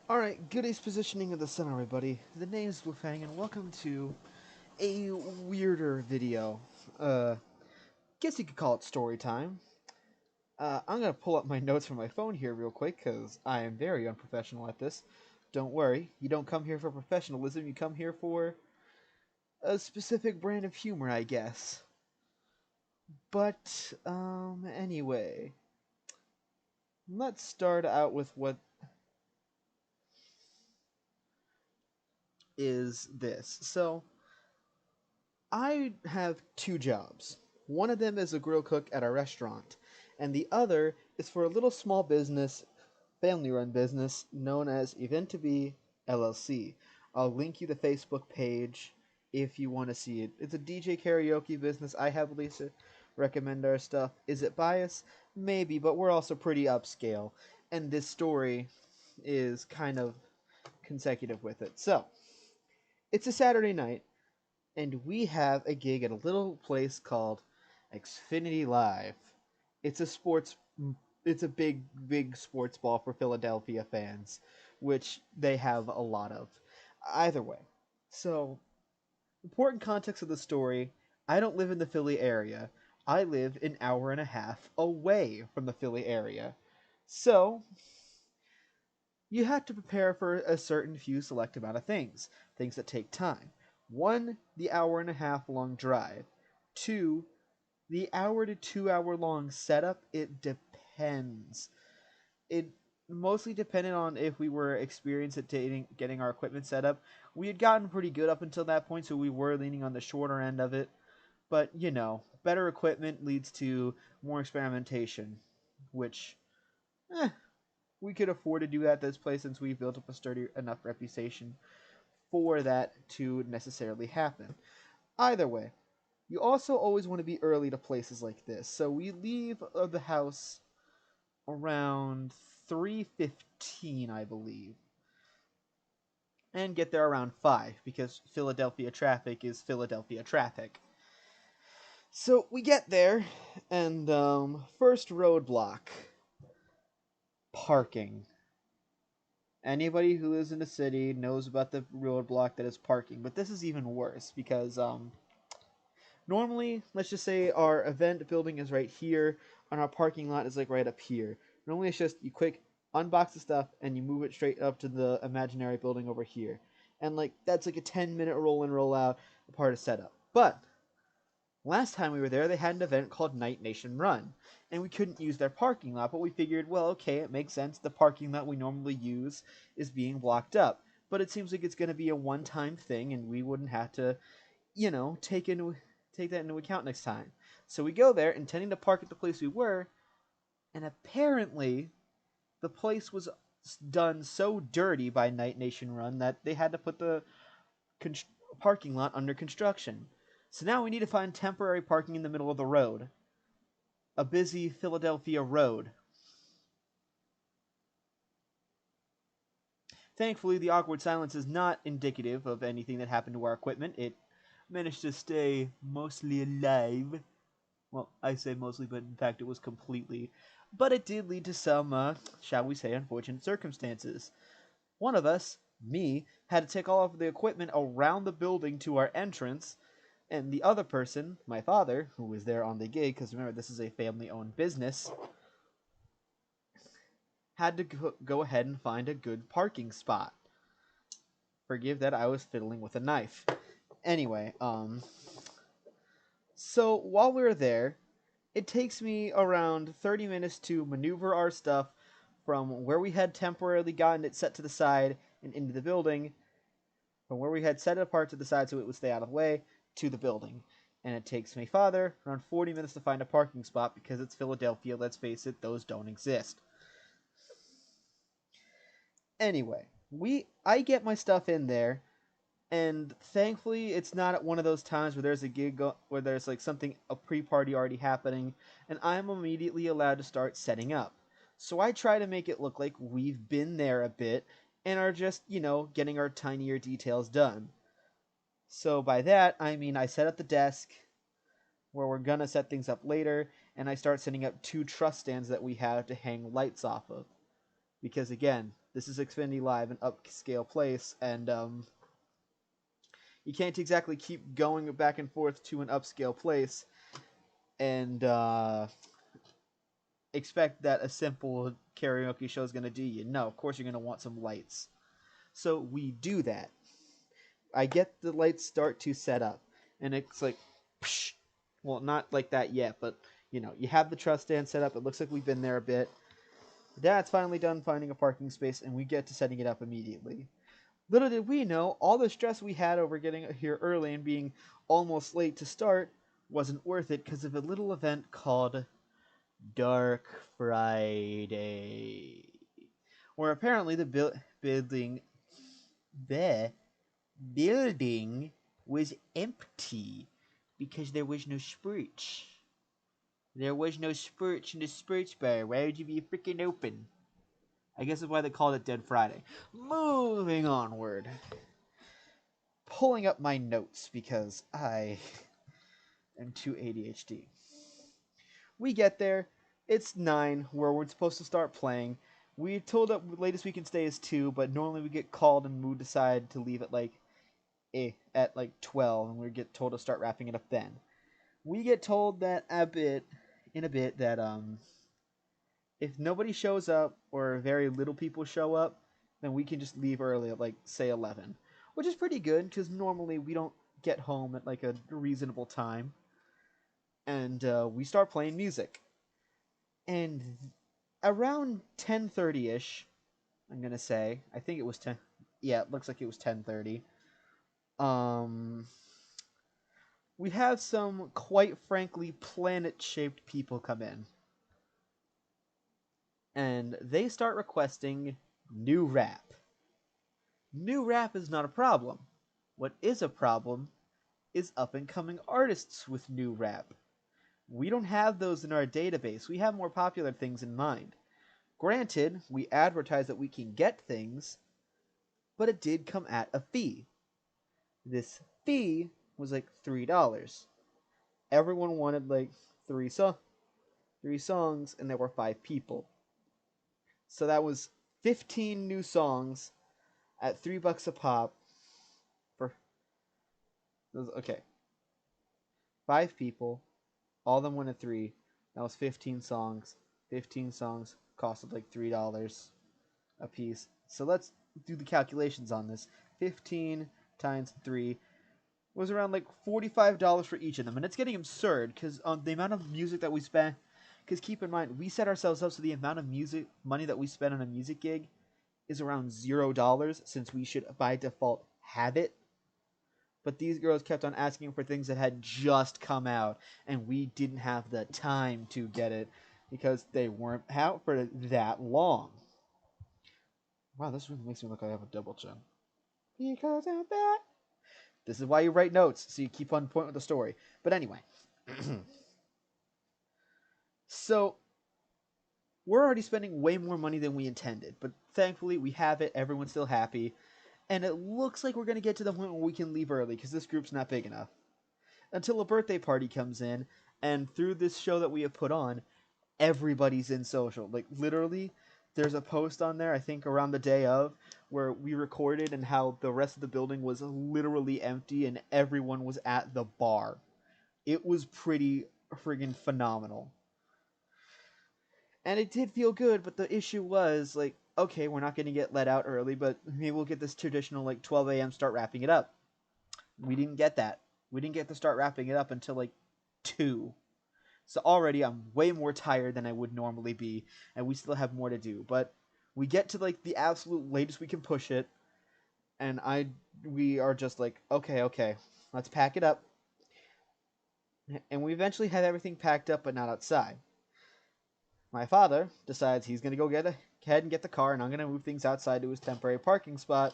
Alright, good day's positioning of the sun, everybody. The name's Wolfang, and welcome to a weirder video. Guess you could call it story time. I'm gonna pull up my notes from my phone here real quick, because I am very unprofessional at this. Don't worry, you don't come here for professionalism, you come here for a specific brand of humor, I guess. But, anyway. Let's start out with what is this. So, I have two jobs. One of them is a grill cook at a restaurant, and the other is for a little small business, family run business, known as Event to Be LLC. I'll link you the Facebook page if you want to see it. It's a DJ karaoke business. I heavily recommend our stuff. Is it biased? Maybe, but we're also pretty upscale, and this story is kind of consecutive with it. So, it's a Saturday night and we have a gig at a little place called Xfinity Live. It's a sports it's a big sports ball for Philadelphia fans, which they have a lot of. Either way. So, important context of the story, I don't live in the Philly area. I live an hour and a half away from the Philly area. So, you have to prepare for a certain few select amount of things that take time. One, the hour and a half long drive. Two, the hour to 2 hour long setup. It depends. It mostly depended on if we were experienced at getting our equipment set up. We had gotten pretty good up until that point, so we were leaning on the shorter end of it. But, better equipment leads to more experimentation, which, we could afford to do at this place since we built up a sturdy enough reputation for that to necessarily happen. Either way, you also always want to be early to places like this. So we leave the house around 3:15, I believe, and get there around 5 because Philadelphia traffic is Philadelphia traffic. So we get there, and first roadblock, parking. Anybody who lives in the city knows about the roadblock that is parking, but this is even worse because normally, let's just say our event building is right here, and our parking lot is like right up here. Normally, it's just you quick unbox the stuff and you move it straight up to the imaginary building over here, and like that's like a 10-minute roll in roll out part of setup. But last time we were there, they had an event called Night Nation Run, and we couldn't use their parking lot, but we figured, well, okay, it makes sense. The parking lot we normally use is being blocked up, but it seems like it's going to be a one-time thing, and we wouldn't have to, take that into account next time. So we go there, intending to park at the place we were, and apparently the place was done so dirty by Night Nation Run that they had to put the parking lot under construction. So now we need to find temporary parking in the middle of the road. A busy Philadelphia road. Thankfully, the awkward silence is not indicative of anything that happened to our equipment. It managed to stay mostly alive. Well, I say mostly, but in fact it was completely. But it did lead to some, shall we say, unfortunate circumstances. One of us, me, had to take all of the equipment around the building to our entrance, and the other person, my father, who was there on the gig, because remember, this is a family-owned business, had to go ahead and find a good parking spot. Forgive that I was fiddling with a knife. Anyway, so while we were there, it takes me around 30 minutes to maneuver our stuff from where we had temporarily gotten it set to the side and into the building, from where we had set it apart to the side so it would stay out of the way, to the building. And it takes my father around 40 minutes to find a parking spot because it's Philadelphia, let's face it, those don't exist. Anyway, I get my stuff in there, and thankfully it's not at one of those times where there's a gig where there's like something a pre-party already happening, and I'm immediately allowed to start setting up. So I try to make it look like we've been there a bit and are just, getting our tinier details done. So by that, I mean I set up the desk where we're gonna set things up later, and I start setting up two truss stands that we have to hang lights off of. Because again, This is Xfinity Live, an upscale place, and you can't exactly keep going back and forth to an upscale place and expect that a simple karaoke show is going to do you. No, of course you're going to want some lights. So we do that. I get the lights start to set up, and it's like, psh, well, not like that yet, but you have the truss stand set up. It looks like we've been there a bit. Dad's finally done finding a parking space, and we get to setting it up immediately. Little did we know, all the stress we had over getting here early and being almost late to start wasn't worth it because of a little event called Dark Friday, where apparently the building was empty because there was no spurch. There was no spurch in the spurch bar. Why would you be freaking open? I guess that's why they called it Dead Friday. Moving onward. Pulling up my notes because I am too ADHD. We get there. It's 9 where we're supposed to start playing. We told that the latest we can stay is 2, but normally we get called and we decide to leave at like 12, and we get told to start wrapping it up then. We get told that in a bit that if nobody shows up or very little people show up, then we can just leave early at like say 11, which is pretty good because normally we don't get home at like a reasonable time. And we start playing music. And around 10:30ish, I'm gonna say, I think it was 10. Yeah, it looks like it was 10:30. Um, we have some quite frankly planet-shaped people come in, and they start requesting new rap. New rap is not a problem. What is a problem is up-and-coming artists with new rap. We don't have those in our database. We have more popular things in mind. Granted, we advertise that we can get things, but it did come at a fee. This fee was like $3. Everyone wanted like three songs, and there were 5 people. So that was 15 new songs at $3 a pop. For okay, 5 people, all of them wanted three. That was 15 songs. 15 songs costed like $3 a piece. So let's do the calculations on this. 15 times 3 was around like $45 for each of them. And it's getting absurd because the amount of music that we spent. Because keep in mind, we set ourselves up so the amount of money that we spend on a music gig is around $0 since we should by default have it. But these girls kept on asking for things that had just come out, and we didn't have the time to get it because they weren't out for that long. Wow, this really makes me look like I have a double chin. Because of that. This is why you write notes, so you keep on point with the story. But anyway. So, we're already spending way more money than we intended, but thankfully we have it, everyone's still happy, and it looks like we're going to get to the point where we can leave early because this group's not big enough. Until a birthday party comes in, and through this show that we have put on, everybody's in social. Like, literally, there's a post on there, I think around the day of, where we recorded and how the rest of the building was literally empty and everyone was at the bar. It was pretty friggin' phenomenal. And it did feel good, but the issue was, like, okay, we're not going to get let out early, but maybe we'll get this traditional, like, 12 a.m. start wrapping it up. We didn't get that. We didn't get to start wrapping it up until, like, 2. So already I'm way more tired than I would normally be, and we still have more to do. But we get to like the absolute latest we can push it, and we are just like, okay, let's pack it up. And we eventually have everything packed up, but not outside. My father decides he's gonna go ahead and get the car, and I'm gonna move things outside to his temporary parking spot,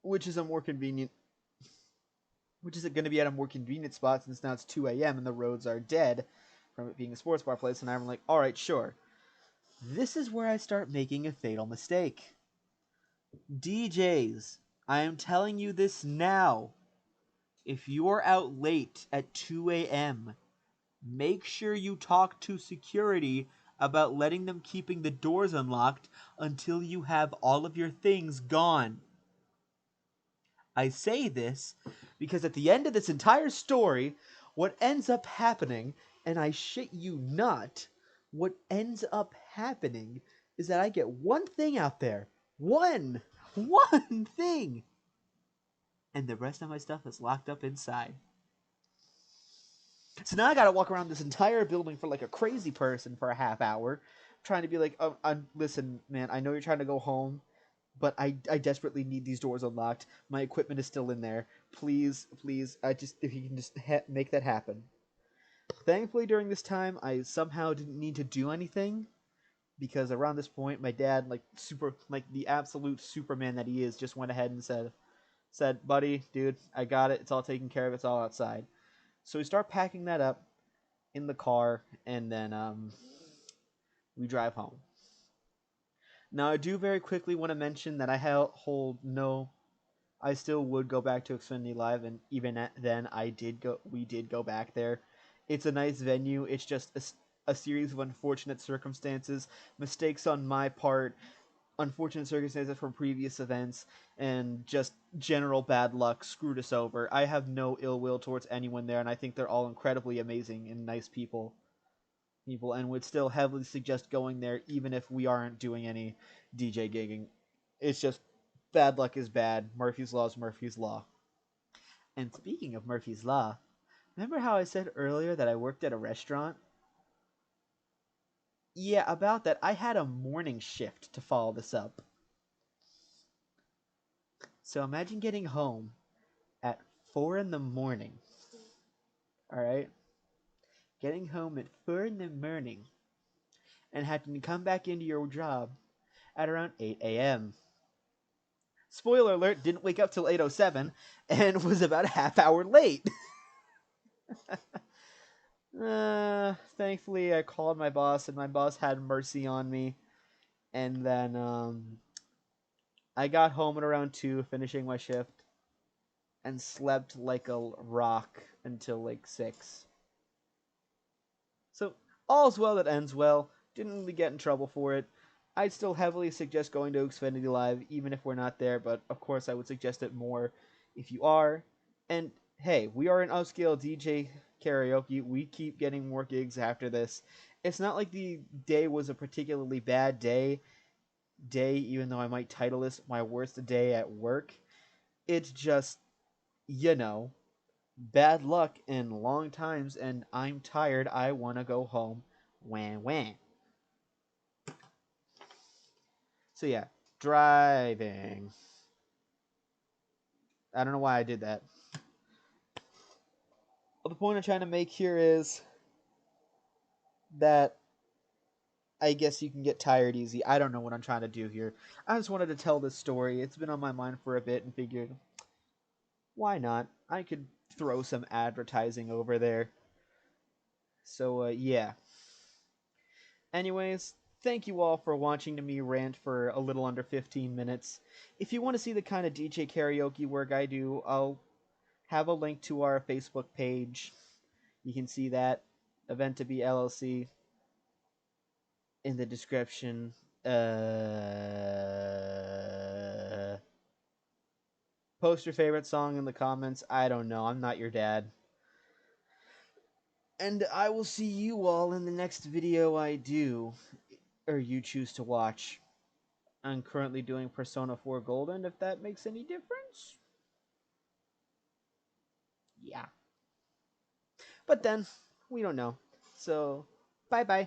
which is a more convenient. Which is going to be at a more convenient spot since now it's 2 a.m. and the roads are dead from it being a sports bar place. And I'm like, all right, sure. This is where I start making a fatal mistake. DJs, I am telling you this now. If you're out late at 2 a.m., make sure you talk to security about letting them keeping the doors unlocked until you have all of your things gone. I say this because at the end of this entire story, what ends up happening, and I shit you not, what ends up happening is that I get one thing out there. One thing. And the rest of my stuff is locked up inside. So now I gotta walk around this entire building for like a crazy person for a half hour, trying to be like, oh, listen, man, I know you're trying to go home, but I desperately need these doors unlocked. My equipment is still in there. Please, if you can just make that happen. Thankfully, during this time, I somehow didn't need to do anything because around this point, my dad, like the absolute Superman that he is, just went ahead and said, buddy, dude, I got it. It's all taken care of. It's all outside. So we start packing that up in the car, and then we drive home. Now, I do very quickly want to mention that hold no. I still would go back to Xfinity Live, and even then, We did go back there. It's a nice venue. It's just a series of unfortunate circumstances, mistakes on my part, unfortunate circumstances from previous events, and just general bad luck screwed us over. I have no ill will towards anyone there, and I think they're all incredibly amazing and nice people, and would still heavily suggest going there even if we aren't doing any DJ gigging. It's just bad luck is bad. Murphy's Law is Murphy's Law. And speaking of Murphy's Law, remember how I said earlier that I worked at a restaurant? Yeah, about that. I had a morning shift to follow this up. So imagine getting home at 4 in the morning. Alright? Getting home at 4 in the morning and having to come back into your job at around 8 a.m. Spoiler alert, didn't wake up till 8:07 and was about a half hour late. Thankfully, I called my boss, and my boss had mercy on me. And then I got home at around 2, finishing my shift, and slept like a rock until like 6. So, all's well that ends well. Didn't really get in trouble for it. I'd still heavily suggest going to Xfinity Live, even if we're not there, but of course I would suggest it more if you are. And hey, we are an upscale DJ karaoke. We keep getting more gigs after this. It's not like the day was a particularly bad day, even though I might title this my worst day at work. It's just, you know, bad luck in long times, and I'm tired. I want to go home. Wah wah. So yeah, driving. I don't know why I did that. Well, the point I'm trying to make here is that I guess you can get tired easy. I don't know what I'm trying to do here. I just wanted to tell this story. It's been on my mind for a bit and figured, why not? I could throw some advertising over there. So, yeah. Anyways, thank you all for watching to me rant for a little under 15 minutes. If you want to see the kind of DJ karaoke work I do, I'll have a link to our Facebook page. You can see that, Event to be LLC, in the description. Post your favorite song in the comments. I don't know. I'm not your dad. And I will see you all in the next video I do, or you choose to watch. I'm currently doing Persona 4 Golden, if that makes any difference. Yeah. But then, we don't know. So, bye bye.